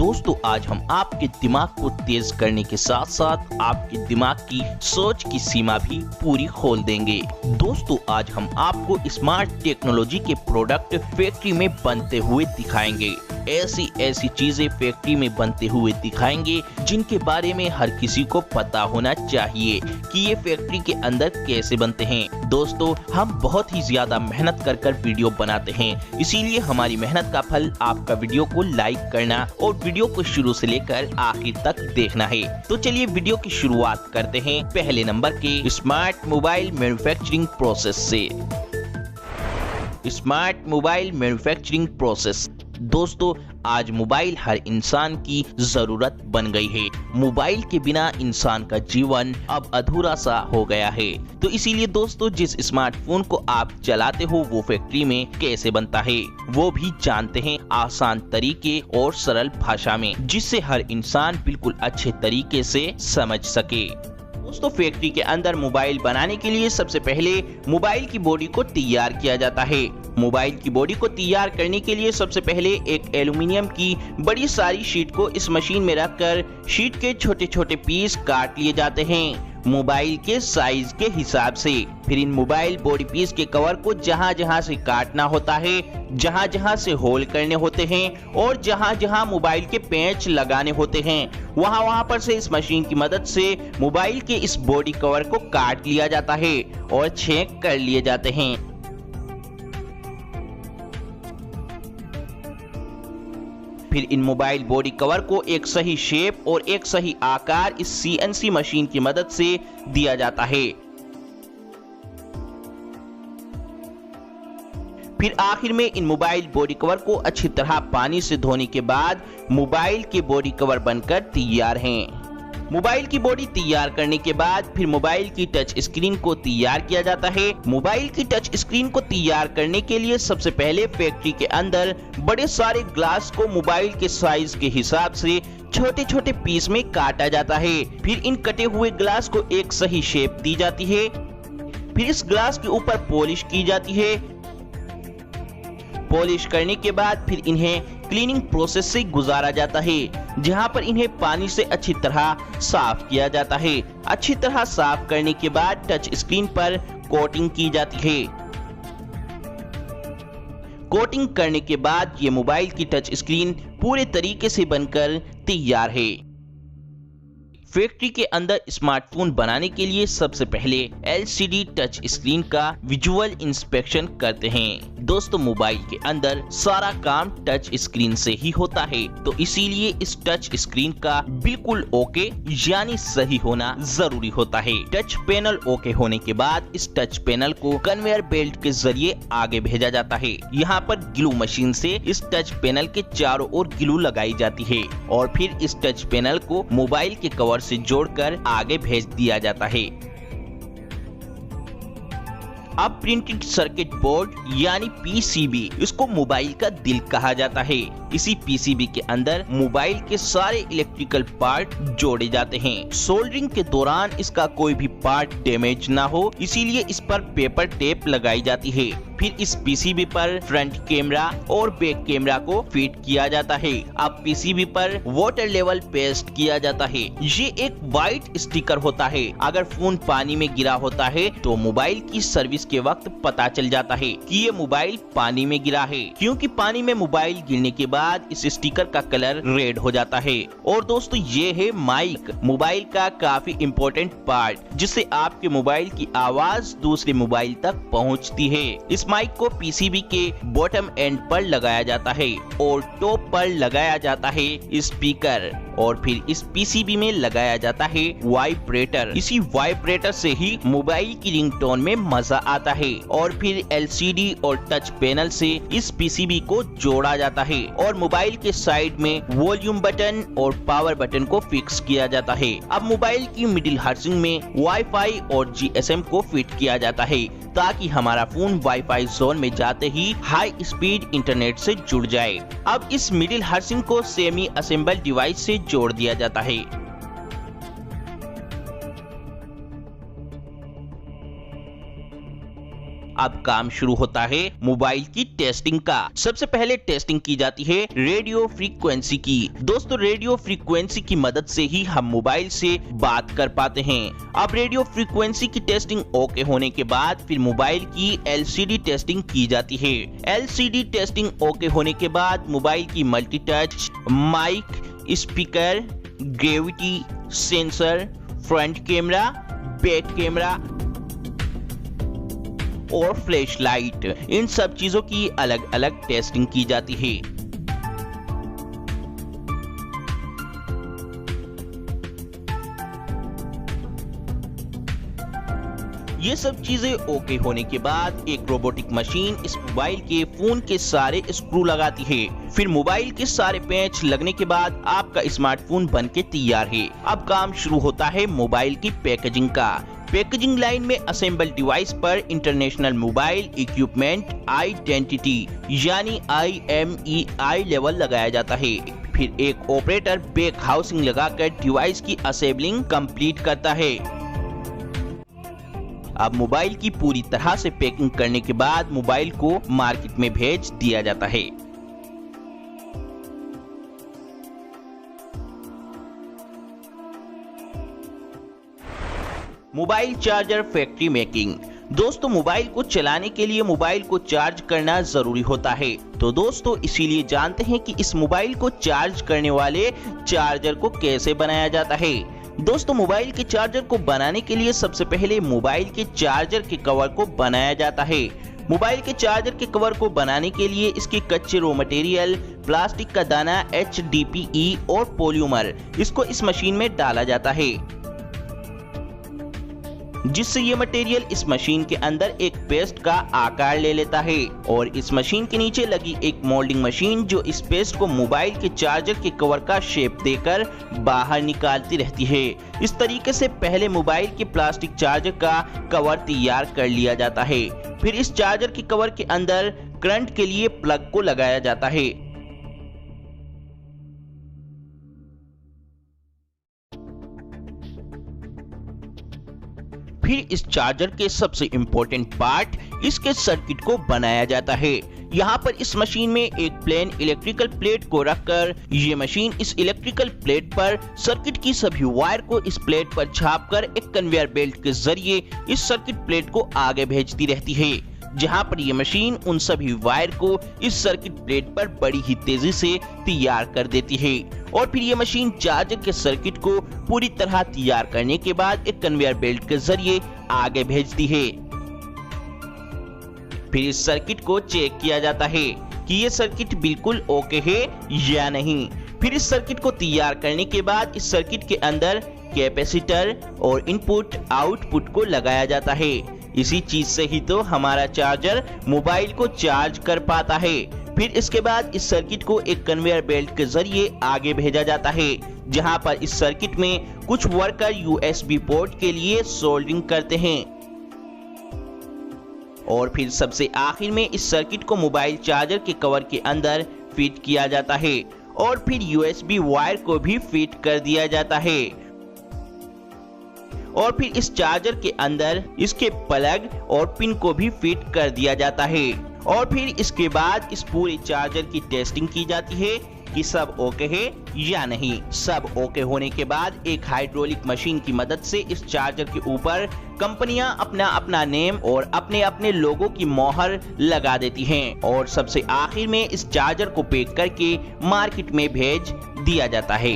दोस्तों आज हम आपके दिमाग को तेज करने के साथ साथ आपके दिमाग की सोच की सीमा भी पूरी खोल देंगे। दोस्तों आज हम आपको स्मार्ट टेक्नोलॉजी के प्रोडक्ट फैक्ट्री में बनते हुए दिखाएंगे। ऐसी चीजें फैक्ट्री में बनते हुए दिखाएंगे जिनके बारे में हर किसी को पता होना चाहिए कि ये फैक्ट्री के अंदर कैसे बनते हैं। दोस्तों हम बहुत ही ज्यादा मेहनत कर वीडियो बनाते हैं, इसीलिए हमारी मेहनत का फल आपका वीडियो को लाइक करना और वीडियो को शुरू से लेकर आखिर तक देखना है। तो चलिए वीडियो की शुरुआत करते हैं पहले नंबर के स्मार्ट मोबाइल मैन्युफैक्चरिंग प्रोसेस से। Smart mobile manufacturing process. दोस्तों आज मोबाइल हर इंसान की जरूरत बन गई है। मोबाइल के बिना इंसान का जीवन अब अधूरा सा हो गया है। तो इसीलिए दोस्तों जिस स्मार्टफोन को आप चलाते हो वो फैक्ट्री में कैसे बनता है वो भी जानते हैं आसान तरीके और सरल भाषा में, जिससे हर इंसान बिल्कुल अच्छे तरीके से समझ सके। दोस्तों फैक्ट्री के अंदर मोबाइल बनाने के लिए सबसे पहले मोबाइल की बॉडी को तैयार किया जाता है। मोबाइल की बॉडी को तैयार करने के लिए सबसे पहले एक एल्युमिनियम की बड़ी सारी शीट को इस मशीन में रखकर शीट के छोटे छोटे पीस काट लिए जाते हैं मोबाइल के साइज के हिसाब से। फिर इन मोबाइल बॉडी पीस के कवर को जहां जहां से काटना होता है, जहां जहां से होल करने होते हैं और जहां जहां मोबाइल के पेंच लगाने होते हैं वहां पर से इस मशीन की मदद से मोबाइल के इस बॉडी कवर को काट लिया जाता है और छेद कर लिए जाते हैं। फिर इन मोबाइल बॉडी कवर को एक सही शेप और एक सही आकार इस CNC मशीन की मदद से दिया जाता है। फिर आखिर में इन मोबाइल बॉडी कवर को अच्छी तरह पानी से धोने के बाद मोबाइल के बॉडी कवर बनकर तैयार हैं। मोबाइल की बॉडी तैयार करने के बाद फिर मोबाइल की टच स्क्रीन को तैयार किया जाता है। मोबाइल की टच स्क्रीन को तैयार करने के लिए सबसे पहले फैक्ट्री के अंदर बड़े सारे ग्लास को मोबाइल के साइज के हिसाब से छोटे छोटे पीस में काटा जाता है। फिर इन कटे हुए ग्लास को एक सही शेप दी जाती है। फिर इस ग्लास के ऊपर पॉलिश की जाती है। पॉलिश करने के बाद फिर इन्हें क्लीनिंग प्रोसेस से गुजारा जाता है, जहां पर इन्हें पानी से अच्छी तरह साफ किया जाता है। अच्छी तरह साफ करने के बाद टच स्क्रीन पर कोटिंग की जाती है। कोटिंग करने के बाद ये मोबाइल की टच स्क्रीन पूरे तरीके से बनकर तैयार है। फैक्ट्री के अंदर स्मार्टफोन बनाने के लिए सबसे पहले LCD टच स्क्रीन का विजुअल इंस्पेक्शन करते हैं। दोस्तों मोबाइल के अंदर सारा काम टच स्क्रीन से ही होता है, तो इसीलिए इस टच स्क्रीन का बिल्कुल ओके यानी सही होना जरूरी होता है। टच पैनल ओके होने के बाद इस टच पैनल को कन्वेयर बेल्ट के जरिए आगे भेजा जाता है। यहाँ पर ग्लू मशीन से इस टच पैनल के चारों ओर ग्लू लगाई जाती है और फिर इस टच पैनल को मोबाइल के कवर से जोड़कर आगे भेज दिया जाता है। अब प्रिंटेड सर्किट बोर्ड यानी PCB, इसको मोबाइल का दिल कहा जाता है। इसी PCB के अंदर मोबाइल के सारे इलेक्ट्रिकल पार्ट जोड़े जाते हैं। सोल्डरिंग के दौरान इसका कोई भी पार्ट डैमेज ना हो, इसीलिए इस पर पेपर टेप लगाई जाती है। फिर इस PCB पर फ्रंट कैमरा और बैक कैमरा को फिट किया जाता है। अब PCB पर वाटर लेवल पेस्ट किया जाता है। ये एक व्हाइट स्टिकर होता है। अगर फोन पानी में गिरा होता है तो मोबाइल की सर्विस के वक्त पता चल जाता है कि ये मोबाइल पानी में गिरा है, क्योंकि पानी में मोबाइल गिरने के बाद इस स्टिकर का कलर रेड हो जाता है। और दोस्तों ये है माइक, मोबाइल का काफी इम्पोर्टेंट पार्ट, जिससे आपके मोबाइल की आवाज दूसरे मोबाइल तक पहुंचती है। इस माइक को PCB के बॉटम एंड पर लगाया जाता है और टॉप पर लगाया जाता है स्पीकर और फिर इस PCB में लगाया जाता है वाइब्रेटर। इसी वाइब्रेटर से ही मोबाइल की रिंगटोन में मजा आता है। और फिर LCD और टच पैनल से इस PCB को जोड़ा जाता है और मोबाइल के साइड में वॉल्यूम बटन और पावर बटन को फिक्स किया जाता है। अब मोबाइल की मिडिल हाउसिंग में वाईफाई और GSM को फिट किया जाता है, ताकि हमारा फोन वाईफाई जोन में जाते ही हाई स्पीड इंटरनेट से जुड़ जाए। अब इस मिडिल हाउसिंग को सेमी असेंबल डिवाइस से जोड़ दिया जाता है। अब काम शुरू होता है मोबाइल की टेस्टिंग का। सबसे पहले टेस्टिंग की जाती है रेडियो फ्रीक्वेंसी की। दोस्तों रेडियो फ्रीक्वेंसी की मदद से ही हम मोबाइल से बात कर पाते हैं। अब रेडियो फ्रीक्वेंसी की टेस्टिंग ओके होने के बाद फिर मोबाइल की एलसीडी टेस्टिंग की जाती है। एलसीडी टेस्टिंग ओके होने के बाद मोबाइल की multi touch, mic, speaker, gravity sensor, front camera, back camera और फ्लैश लाइट, इन सब चीजों की अलग अलग टेस्टिंग की जाती है। ये सब चीजें ओके होने के बाद एक रोबोटिक मशीन इस मोबाइल के फोन के सारे स्क्रू लगाती है। फिर मोबाइल के सारे पेच लगने के बाद आपका स्मार्टफोन बनके तैयार है। अब काम शुरू होता है मोबाइल की पैकेजिंग का। पैकेजिंग लाइन में असेंबल डिवाइस पर इंटरनेशनल मोबाइल इक्विपमेंट आइडेंटिटी यानी IMEI लेवल लगाया जाता है। फिर एक ऑपरेटर बैक हाउसिंग लगाकर डिवाइस की असेंबलिंग कंप्लीट करता है। अब मोबाइल की पूरी तरह से पैकिंग करने के बाद मोबाइल को मार्केट में भेज दिया जाता है। Mobile charger factory making. दोस्तों मोबाइल को चलाने के लिए मोबाइल को चार्ज करना जरूरी होता है। तो दोस्तों इसीलिए जानते हैं कि इस मोबाइल को चार्ज करने वाले चार्जर को कैसे बनाया जाता है। दोस्तों मोबाइल के चार्जर को बनाने के लिए सबसे पहले मोबाइल के चार्जर के कवर को बनाया जाता है। मोबाइल के चार्जर के कवर को बनाने के लिए इसके कच्चे रॉ मटेरियल, प्लास्टिक का दाना, HDPE और पॉलीमर, इसको इस मशीन में डाला जाता है, जिससे ये मटेरियल इस मशीन के अंदर एक पेस्ट का आकार ले लेता है और इस मशीन के नीचे लगी एक मोल्डिंग मशीन जो इस पेस्ट को मोबाइल के चार्जर के कवर का शेप देकर बाहर निकालती रहती है। इस तरीके से पहले मोबाइल के प्लास्टिक चार्जर का कवर तैयार कर लिया जाता है। फिर इस चार्जर के कवर के अंदर करंट के लिए प्लग को लगाया जाता है। फिर इस चार्जर के सबसे इम्पोर्टेंट पार्ट इसके सर्किट को बनाया जाता है। यहाँ पर इस मशीन में एक प्लेन इलेक्ट्रिकल प्लेट को रखकर ये मशीन इस इलेक्ट्रिकल प्लेट पर सर्किट की सभी वायर को इस प्लेट पर छापकर एक कन्वेयर बेल्ट के जरिए इस सर्किट प्लेट को आगे भेजती रहती है, जहाँ पर ये मशीन उन सभी वायर को इस सर्किट प्लेट पर बड़ी ही तेजी से तैयार कर देती है। और फिर ये मशीन चार्जर के सर्किट को पूरी तरह तैयार करने के बाद एक कन्वेयर बेल्ट के जरिए आगे भेजती है। फिर इस सर्किट को चेक किया जाता है कि ये सर्किट बिल्कुल ओके है या नहीं। फिर इस सर्किट को तैयार करने के बाद इस सर्किट के अंदर कैपेसिटर और इनपुट आउटपुट को लगाया जाता है। इसी चीज से ही तो हमारा चार्जर मोबाइल को चार्ज कर पाता है। फिर इसके बाद इस सर्किट को एक कन्वेयर बेल्ट के जरिए आगे भेजा जाता है, जहां पर इस सर्किट में कुछ वर्कर USB पोर्ट के लिए सोल्डरिंग करते हैं। और फिर सबसे आखिर में इस सर्किट को मोबाइल चार्जर के कवर के अंदर फिट किया जाता है और फिर USB वायर को भी फिट कर दिया जाता है। और फिर इस चार्जर के अंदर इसके प्लग और पिन को भी फिट कर दिया जाता है। और फिर इसके बाद इस पूरे चार्जर की टेस्टिंग की जाती है कि सब ओके है या नहीं। सब ओके होने के बाद एक हाइड्रोलिक मशीन की मदद से इस चार्जर के ऊपर कंपनियां अपना अपना नेम और अपने अपने लोगों की मोहर लगा देती हैं और सबसे आखिर में इस चार्जर को पैक करके मार्केट में भेज दिया जाता है।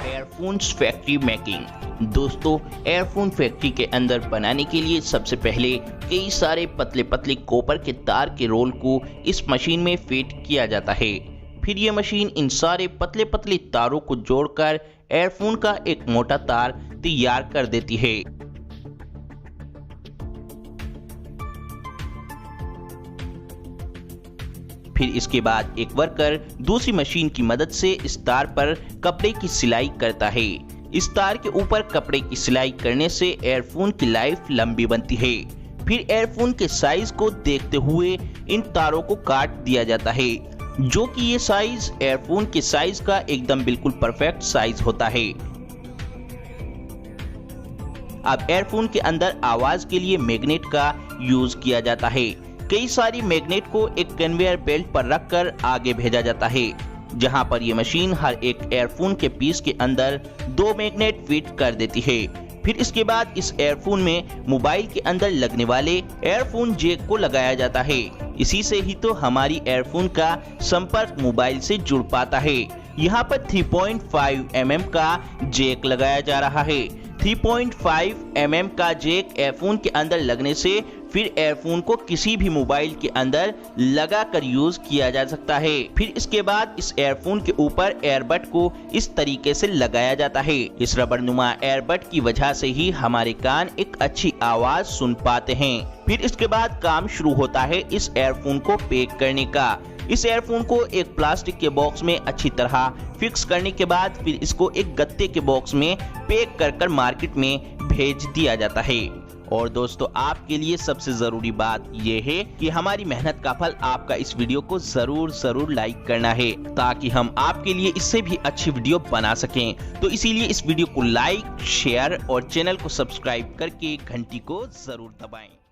Earphones factory making. दोस्तों एयरफोन फैक्ट्री के अंदर बनाने के लिए सबसे पहले कई सारे पतले पतले कॉपर के तार के रोल को इस मशीन में फिट किया जाता है। फिर यह मशीन इन सारे पतले पतले तारों को जोड़कर एयरफोन का एक मोटा तार तैयार कर देती है। फिर इसके बाद एक वर्कर दूसरी मशीन की मदद से इस तार पर कपड़े की सिलाई करता है। इस तार के ऊपर कपड़े की सिलाई करने से एयरफोन की लाइफ लंबी बनती है। फिर एयरफोन के साइज को देखते हुए इन तारों को काट दिया जाता है। जो कि ये साइज एयरफोन के साइज का एकदम बिल्कुल परफेक्ट साइज होता है। अब एयरफोन के अंदर आवाज के लिए मैग्नेट का यूज किया जाता है। कई सारी मैग्नेट को एक कन्वेयर बेल्ट पर रखकर आगे भेजा जाता है, जहां पर ये मशीन हर एक एयरफोन के पीस के अंदर 2 मैग्नेट फिट कर देती है। फिर इसके बाद इस एयरफोन में मोबाइल के अंदर लगने वाले एयरफोन जैक को लगाया जाता है। इसी से ही तो हमारी एयरफोन का संपर्क मोबाइल से जुड़ पाता है। यहाँ पर 3.5 mm का जैक लगाया जा रहा है। 3.5 mm का जैक एयरफोन के अंदर लगने से फिर एयरफोन को किसी भी मोबाइल के अंदर लगाकर यूज किया जा सकता है। फिर इसके बाद इस एयरफोन के ऊपर एयरबड को इस तरीके से लगाया जाता है। इस रबड़नुमा एयरबड की वजह से ही हमारे कान एक अच्छी आवाज सुन पाते हैं। फिर इसके बाद काम शुरू होता है इस एयरफोन को पैक करने का। इस एयरफोन को एक प्लास्टिक के बॉक्स में अच्छी तरह फिक्स करने के बाद फिर इसको एक गत्ते के बॉक्स में पैक कर मार्केट में भेज दिया जाता है। और दोस्तों, आपके लिए सबसे जरूरी बात यह है कि हमारी मेहनत का फल आपका इस वीडियो को जरूर लाइक करना है, ताकि हम आपके लिए इससे भी अच्छी वीडियो बना सकें। तो इसीलिए इस वीडियो को लाइक, शेयर और चैनल को सब्सक्राइब करके घंटी को जरूर दबाएं।